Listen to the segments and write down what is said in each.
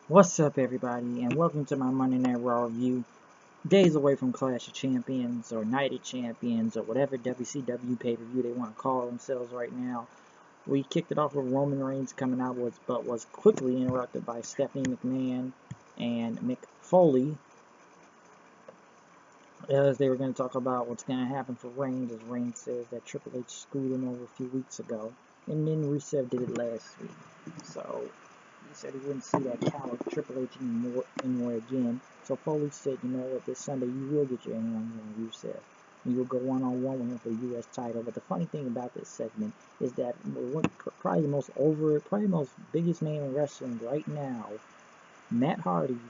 What's up, everybody, and welcome to my Monday Night Raw review. Days away from Clash of Champions, or Night of Champions, or whatever WCW pay-per-view they want to call themselves right now. We kicked it off with Roman Reigns coming out, but was quickly interrupted by Stephanie McMahon and Mick Foley, as they were going to talk about what's going to happen for Reigns, as Reigns says that Triple H screwed him over a few weeks ago, and then Rusev did it last week. So he said he wouldn't see that coward Triple H anymore again. So Foley said, you know what, this Sunday you will get your hands on Rusev. And you'll go one-on-one with him for the U.S. title. But the funny thing about this segment is that probably the most biggest name in wrestling right now, Matt Hardy,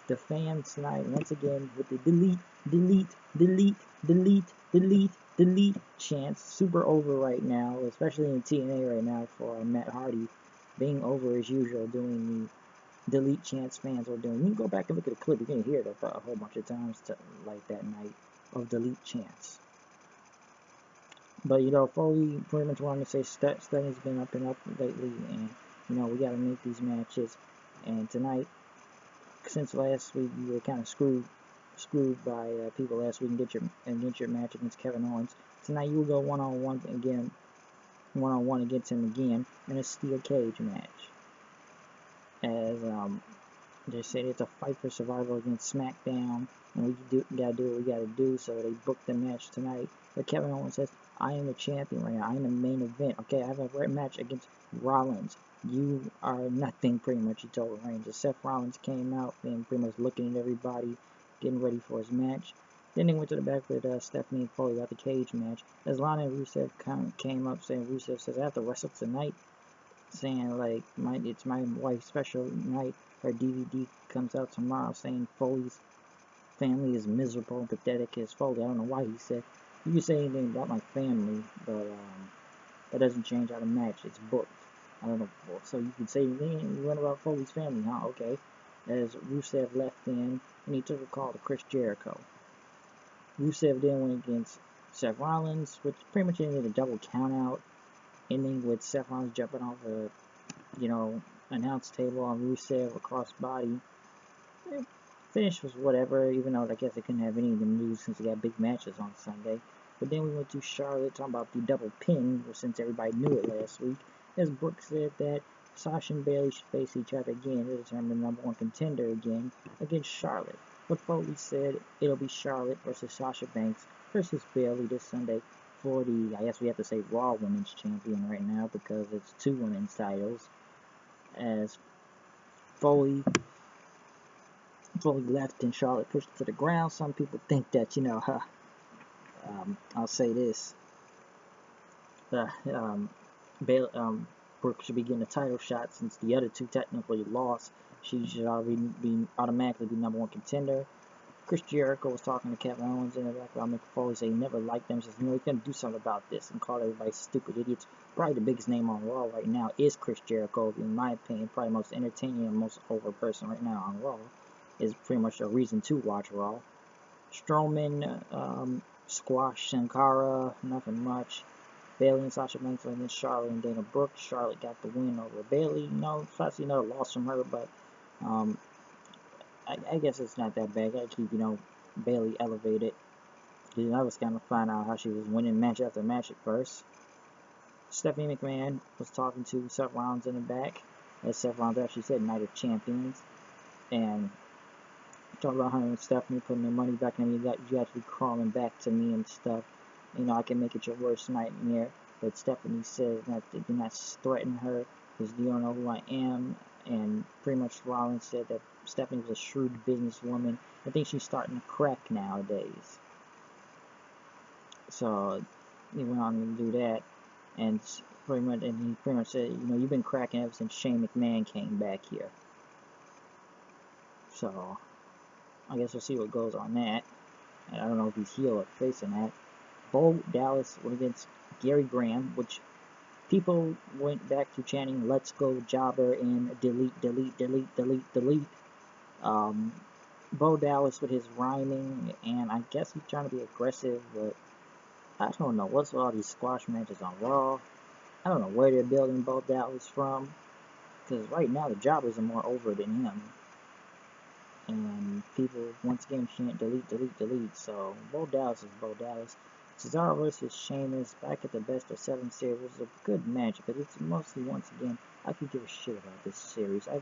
the fans tonight once again with the delete, delete, delete, delete, delete, delete chants. Super over right now, especially in TNA right now, for Matt Hardy being over as usual, doing the delete chants fans are doing. You can go back and look at the clip, you're going to hear it a whole bunch of times like that night of delete chants. But, Foley pretty much wanted to say Steph's been up and up lately, and, we got to make these matches. And tonight, since last week you were kind of screwed by people last week and get your match against Kevin Owens, tonight you will go one-on-one against him again in a steel cage match. As they said, it's a fight for survival against SmackDown, and we gotta do what we gotta do. So they booked the match tonight. But Kevin Owens says, "I am the champion right now. I am the main event. Okay, I have a match against Rollins. You are nothing." Pretty much, he told Reigns. Seth Rollins came out and pretty much looking at everybody, getting ready for his match. Then they went to the back with Stephanie and Foley about the cage match. As Lana and Rusev came up saying, Rusev says, "I have to wrestle tonight," saying like it's my wife's special night. Her DVD comes out tomorrow, saying Foley's family is miserable and pathetic as Foley. I don't know why he said, you can say anything about my family, but that doesn't change how the match. It's booked. I don't know. So you can say anything you want about Foley's family, huh? Okay. As Rusev left in, and he took a call to Chris Jericho. Rusev then went against Seth Rollins, which pretty much ended a double countout, ending with Seth Rollins jumping off a, announce table on Rusev across body. Finish was whatever, even though I guess they couldn't have any of them lose since they got big matches on Sunday. But then we went to Charlotte, talking about the double pin, since everybody knew it last week. As Brooke said that Sasha and Bayley should face each other again to determine the #1 contender again against Charlotte. But Foley said it'll be Charlotte versus Sasha Banks versus Bayley this Sunday for the, I guess we have to say, Raw Women's Champion right now because it's 2 women's titles. As Foley left and Charlotte pushed to the ground. Some people think that, I'll say this, Brooke should be getting a title shot since the other two technically lost. She should already automatically be #1 contender. Chris Jericho was talking to Kevin Owens in the background. Mick Foley said he never liked them. He says, he's going to do something about this and call everybody stupid idiots. Probably the biggest name on Raw right now is Chris Jericho, in my opinion. Probably the most entertaining and most over person right now on Raw. Is pretty much a reason to watch Raw. Strowman squashed Sankara, nothing much. Bayley and Sasha Banks against Charlotte and Dana Brooke. Charlotte got the win over Bayley. Obviously another loss from her, but I guess it's not that bad. Gotta keep, Bayley elevated. I was kind of find out how she was winning match after match at first. Stephanie McMahon was talking to Seth Rollins in the back, as Seth Rollins actually said, Night of Champions, and talking about her and Stephanie putting their money back in. You actually crawling back to me and stuff. I can make it your worst nightmare. But Stephanie says that do not threaten her because you don't know who I am. And pretty much Rollins said that Stephanie was a shrewd businesswoman. I think she's starting to crack nowadays. So he went on to do that, and he pretty much said, you've been cracking ever since Shane McMahon came back here. So I guess we'll see what goes on that. And I don't know if he's heel or facing that. Bo Dallas went against Gary Graham, which people went back to chanting "Let's go Jobber" and delete, delete, delete, delete, delete. Bo Dallas with his rhyming, and I guess he's trying to be aggressive, but I don't know what's with all these squash matches on Raw. I don't know where they're building Bo Dallas from. Because right now the jobbers are more over than him. And people, once again, can't delete, delete, delete. So, Bo Dallas is Bo Dallas. Cesaro versus Sheamus back at the best of 7 series was a good match, but it's mostly, once again, I could give a shit about this series. I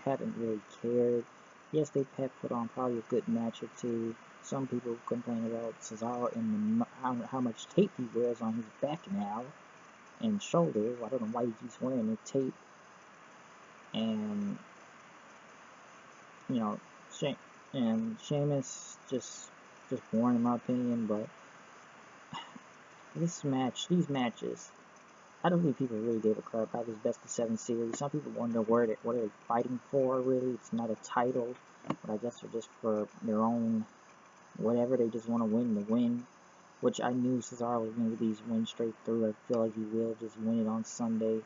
haven't really cared. Yes, they have put on probably a good match or two. Some people complain about Cesaro and how much tape he wears on his back now and shoulders. I don't know why he keeps wearing the tape. And, you know, Sheamus just boring in my opinion, but these matches, I don't think people really gave a crap about this best of 7 series. Some people wonder what are they fighting for, really. It's not a title, but I guess they're just for their own whatever. They just want to win the win, which I knew Cesaro was going to get these wins straight through. I feel like he will just win it on Sunday,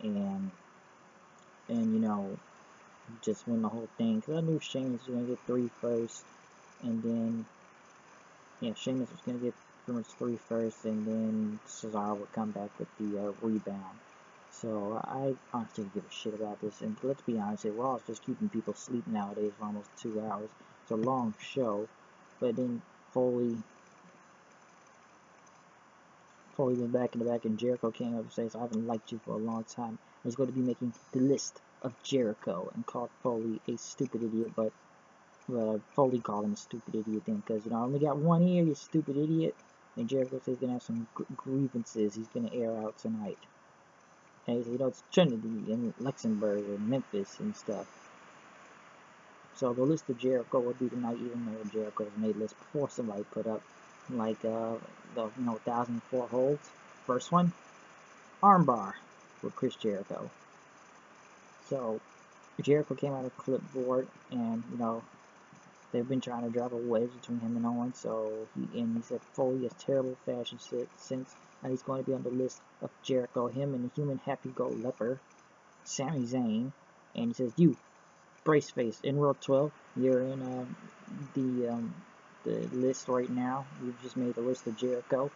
and you know, just win the whole thing. Because I knew Sheamus was going to get 3 first, and then, yeah, Sheamus was going to get pretty much 3 first, and then Cesaro would come back with the rebound. So I honestly don't give a shit about this. And let's be honest, Raw is just keeping people asleep nowadays for almost 2 hours. It's a long show, but then Foley went back in the back, and Jericho came up and says, "I haven't liked you for a long time." He's going to be making the list of Jericho, and called Foley a stupid idiot, but Foley called him a stupid idiot then, because, you know, I only got one ear, you stupid idiot. And Jericho says he's going to have some grievances he's going to air out tonight. And he said, you know, it's Trinity and Luxembourg and Memphis and stuff. So the list of Jericho will be tonight, even though Jericho's made list before. Somebody put up, like, the 1,004 holds. First one, armbar with Chris Jericho. So Jericho came out of clipboard, and, you know, they've been trying to drive a wedge between him and Owens, so he said Foley has terrible fashion sense, and he's going to be on the list of Jericho, him and the human happy-go-leper, Sami Zayn, and he says, you, Braceface, in World 12, you're in the list right now. You've just made the list of Jericho.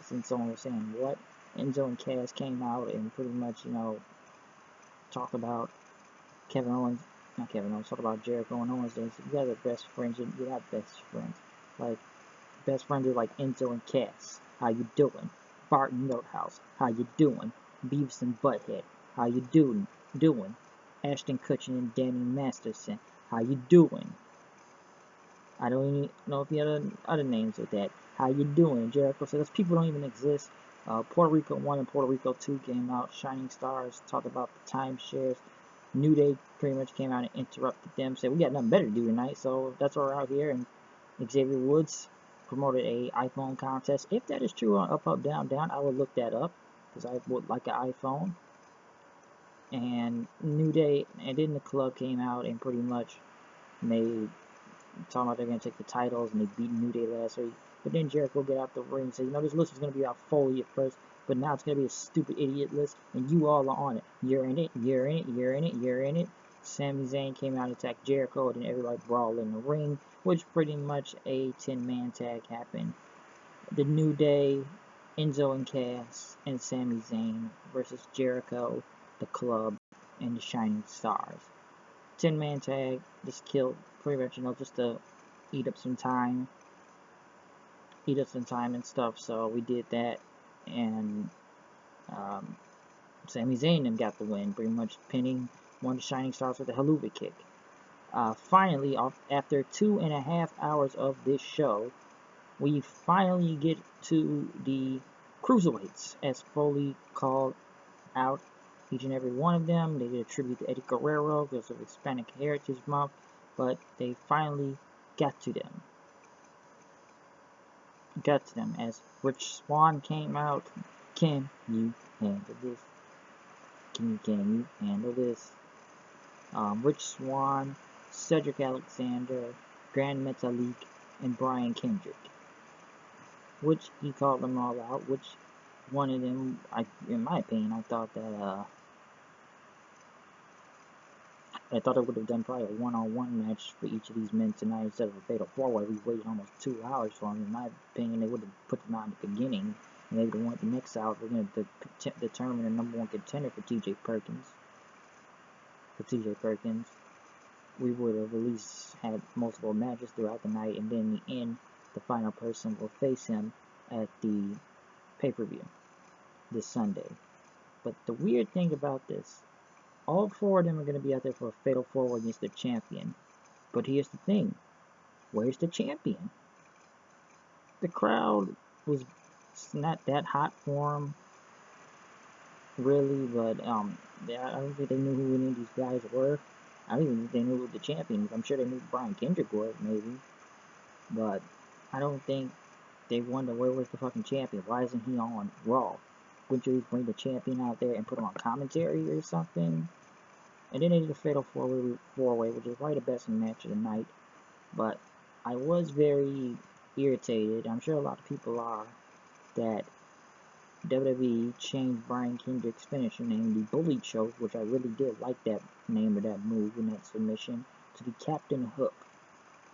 Since someone was saying, what? Enzo and Cass came out and pretty much, you know, talk about talk about Jericho and Owens. They said, you guys are best friends, and you're not best friends. Like, best friends are like Enzo and Cass. How you doing? Barton Notehouse. How you doing? Beavis and Butthead. How you doing? Ashton Kutcher and Danny Masterson. How you doing? I don't even know if he had other names with that. How you doing? Jericho said, those people don't even exist. Puerto Rico 1 and Puerto Rico 2 came out. Shining Stars talked about the timeshares. New Day pretty much came out and interrupted them. Said, we got nothing better to do tonight, so that's why we're out here. And Xavier Woods promoted a iPhone contest. If that is true on Up, Up, Down, Down, I would look that up, because I would like an iPhone. And New Day, and then the club came out and pretty much talking about they're going to take the titles, and they beat New Day last week. But then Jericho get out the ring and say, you know, this list is going to be about Foley at first, but now it's going to be a stupid idiot list, and you all are on it. You're in it, you're in it, you're in it, you're in it. Sami Zayn came out and attacked Jericho, and then everybody brawled in the ring, which pretty much a 10-man tag happened. The New Day, Enzo and Cass, and Sami Zayn versus Jericho, the club, and the Shining Stars. 10-man tag, just killed, pretty much, you know, just to eat up some time and stuff, so we did that, and Sami Zayn then got the win, pretty much pinning one of the Shining Stars with a Helluva Kick. Finally, after 2.5 hours of this show, we finally get to the Cruiserweights, as Foley called out each and every one of them. They did a tribute to Eddie Guerrero because of Hispanic Heritage Month, but they finally got to them. As Rich Swann came out. Can you handle this? Can you handle this? Rich Swann, Cedric Alexander, Grand Metalik, and Brian Kendrick. Which he called them all out. Which one of them, in my opinion, I thought it would have done probably a one-on-one match for each of these men tonight instead of a fatal four-way. We waited almost 2 hours for them. In my opinion, they would have put them out in the beginning, and they would have went the next hour. We're going to determine the #1 contender for TJ Perkins. TJ Perkins, we would have at least had multiple matches throughout the night, and then in the end, the final person will face him at the pay-per-view this Sunday. But the weird thing about this, all 4 of them are going to be out there for a fatal 4 against the champion. But here's the thing, where's the champion? The crowd was not that hot for him, really, but I don't think they knew who any of these guys were. I don't even think they knew who the champion was. I'm sure they knew Brian Kendrick was, maybe. But I don't think they wonder where was the fucking champion. Why isn't he on Raw? Wouldn't you bring the champion out there and put him on commentary or something? And then they did a fatal 4-way, which is probably the best match of the night. But I was very irritated, I'm sure a lot of people are, that WWE changed Brian Kendrick's finisher name, the Bully Choke, which I really did like that name of that move in that submission, to the Captain Hook.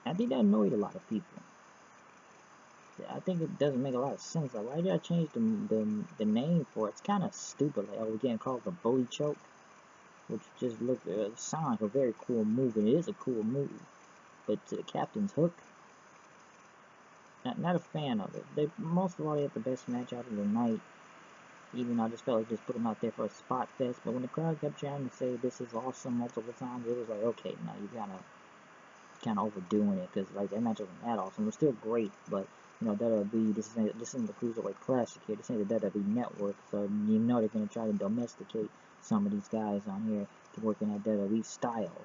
I think that annoyed a lot of people. I think it doesn't make a lot of sense. Like, why did I change the name for it? It's kind of stupid. Like, we're getting called the Bully Choke, which just sounds like a very cool move, and it is a cool move. But to the Captain's Hook, not a fan of it. Most of all, they had the best match out of the night. Even though I just felt like just put them out there for a spot fest. But when the crowd kept trying to say this is awesome multiple times, it was like, okay, now you're kind of overdoing it, because like that match wasn't that awesome. It was still great, but you know, WWE, this isn't the Cruiserweight Classic here. This ain't the WWE Network, so you know they're gonna try to domesticate some of these guys on here to work in that WWE style.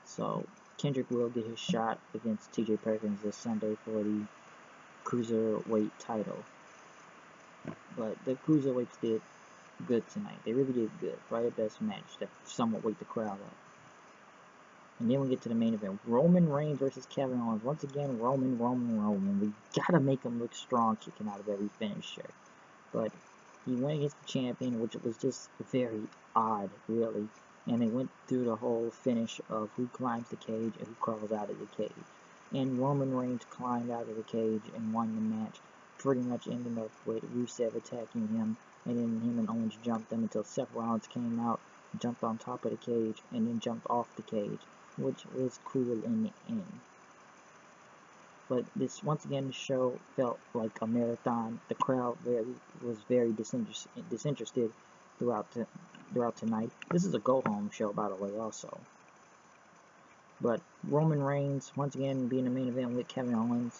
So Kendrick will get his shot against TJ Perkins this Sunday for the Cruiserweight title. But the Cruiserweights did good tonight. They really did good. Probably the best match that somewhat waked the crowd up. And then we get to the main event. Roman Reigns versus Kevin Owens. Once again, Roman. We gotta make him look strong kicking out of every finisher. But he went against the champion, which was just very odd, really. And they went through the whole finish of who climbs the cage and who crawls out of the cage. And Roman Reigns climbed out of the cage and won the match, pretty much ending up with Rusev attacking him, and then him and Owens jumped them until Seth Rollins came out, jumped on top of the cage, and then jumped off the cage, which was cool in the end. But this, once again, the show felt like a marathon. The crowd was very disinterested throughout tonight. This is a go-home show, by the way, also. But Roman Reigns, once again, being the main event with Kevin Owens,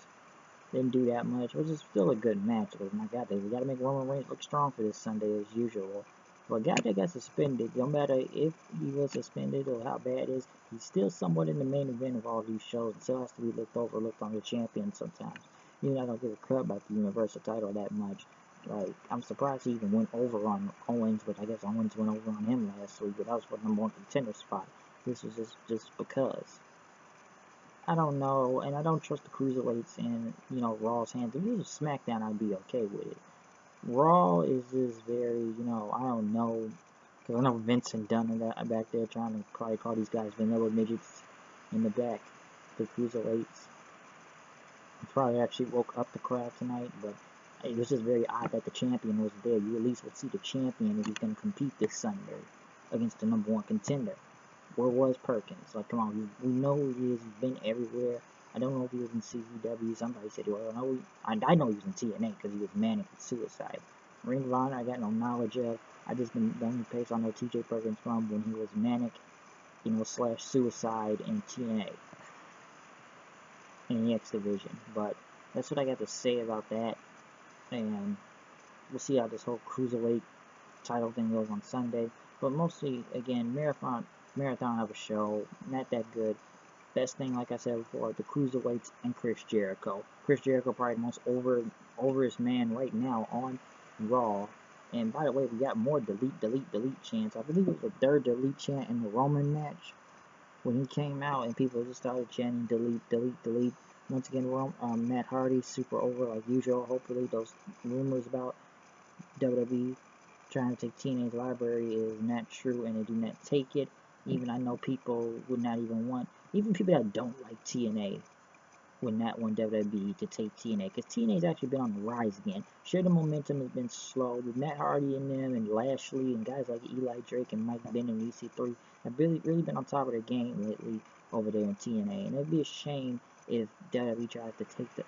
didn't do that much, which is still a good match. But my God, we got to make Roman Reigns look strong for this Sunday as usual. But a guy that got suspended, no matter if he was suspended or how bad it is, he's still somewhat in the main event of all these shows. It still has to be overlooked on the champion sometimes. Even though I don't give a crap about the Universal title that much. Like, I'm surprised he even went over on Owens, but I guess Owens went over on him last week, but that was for the #1 contender spot. This was just because. I don't know, and I don't trust the Cruiserweights and, you know, Raw's hands. If it was SmackDown, I'd be okay with it. Raw is just very, you know, I don't know, because I know Vince and Dunn are back there trying to probably call these guys vanilla midgets in the back, the Cruiserweights. Probably actually woke up the crowd tonight, but it was just very odd that the champion was there. You at least would see the champion if he's going to compete this Sunday against the #1 contender. Where was Perkins? Like, come on, we know who he is. He's been everywhere. I don't know if he was in CZW. Somebody said, well, I know he was in TNA because he was manic with suicide. Ring of Honor, I got no knowledge of. I just been the only place I know TJ Perkins from when he was manic, you know, / suicide in TNA. In the X Division. But that's what I got to say about that. And we'll see how this whole Cruiserweight title thing goes on Sunday. But mostly, again, marathon of a show, not that good. Best thing, like I said before, the Cruiserweights and Chris Jericho. Chris Jericho probably the most overest man right now on Raw. And by the way, we got more delete chants. I believe it was the 3rd delete chant in the Roman match when he came out, and people just started chanting delete. Once again, Matt Hardy super over like usual. Hopefully, those rumors about WWE trying to take TNA's library is not true, and they do not take it. Even I know people would not even want, even people that don't like TNA would not want WWE to take TNA, because TNA's actually been on the rise again. Sure, the momentum has been slow, with Matt Hardy and them, and Lashley, and guys like Eli Drake and Mike Bennett and EC3 have really been on top of their game lately over there in TNA, and it'd be a shame if WWE tries to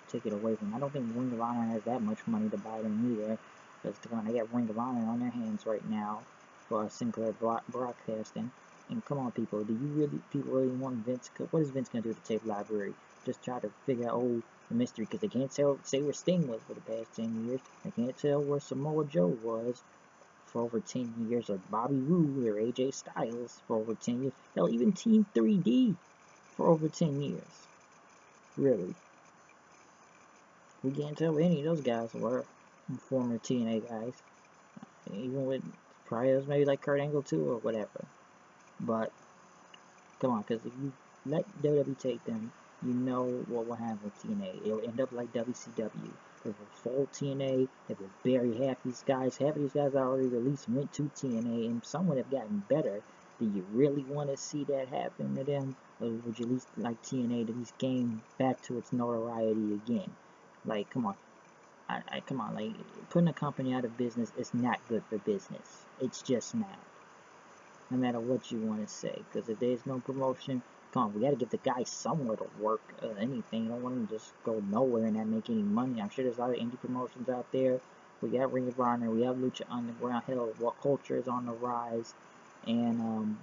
take it away from them. I don't think Ring of Honor has that much money to buy them either, because they got Ring of Honor on their hands right now for Sinclair Broadcasting. And come on, people really want Vince? What is Vince gonna do with the tape library? Just try to figure out the mystery, because they can't say where Sting was for the past 10 years. They can't tell where Samoa Joe was for over 10 years, or Bobby Roode or AJ Styles for over 10 years. Hell, even Team 3D for over 10 years. Really. We can't tell where any of those guys were, former TNA guys. Even with priors, maybe like Kurt Angle too, or whatever. But, come on, because if you let WWE take them, you know what will happen with TNA. It'll end up like WCW. They will fold TNA, they will bury half these guys. Half of these guys already released went to TNA, and some would have gotten better. Do you really want to see that happen to them? Or would you at least like TNA to at least gain back to its notoriety again? Like, come on. Come on, like, putting a company out of business is not good for business. It's just not. No matter what you want to say, because if there's no promotion, come on, we got to give the guys somewhere to work or anything. You don't want them to just go nowhere and not make any money. I'm sure there's a lot of indie promotions out there. We got Ring of Honor, we have Lucha Underground, hell, what culture is on the rise, and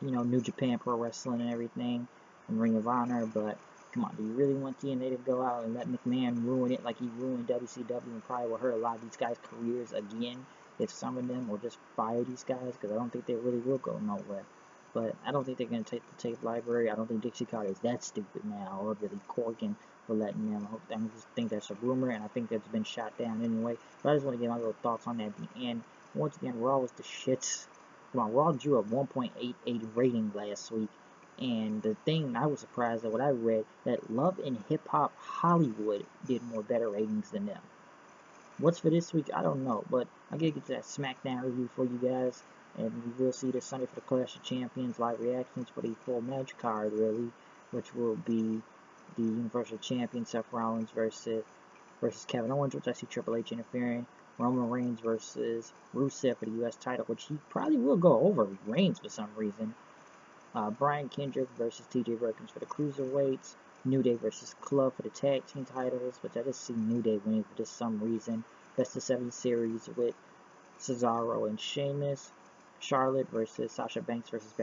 you know, New Japan Pro Wrestling and everything, and Ring of Honor. But come on, do you really want TNA to go out and let McMahon ruin it like he ruined WCW and probably will hurt a lot of these guys' careers again? If some of them will just fire these guys, because I don't think they really will go nowhere. But I don't think they're going to take the tape library. I don't think Dixie Carter is that stupid now, or Billy Corgan for letting them. I just think that's a rumor, and I think that's been shot down anyway. But I just want to get my little thoughts on that at the end. Once again, Raw was the shits. Come on, Raw drew a 1.88 rating last week. And the thing I was surprised at what I read, that Love and Hip Hop Hollywood did more better ratings than them. What's for this week, I don't know, but I gotta get to that SmackDown review for you guys, and we will see this Sunday for the Clash of Champions, live reactions for the full match card, really, which will be the Universal Champion Seth Rollins versus Kevin Owens, which I see Triple H interfering, Roman Reigns versus Rusev for the U.S. title, which he probably will go over Reigns for some reason, Brian Kendrick versus TJ Perkins for the Cruiserweights, New Day versus Club for the tag team titles, which I just see New Day winning for just some reason. Best of 7 series with Cesaro and Sheamus. Charlotte versus Sasha Banks versus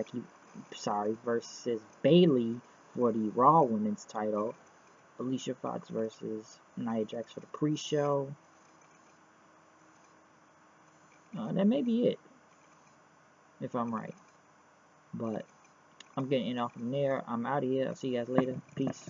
versus Bayley for the Raw Women's title. Alicia Fox versus Nia Jax for the pre-show. That may be it, if I'm right. But I'm getting it off from there. I'm out of here. I'll see you guys later. Peace.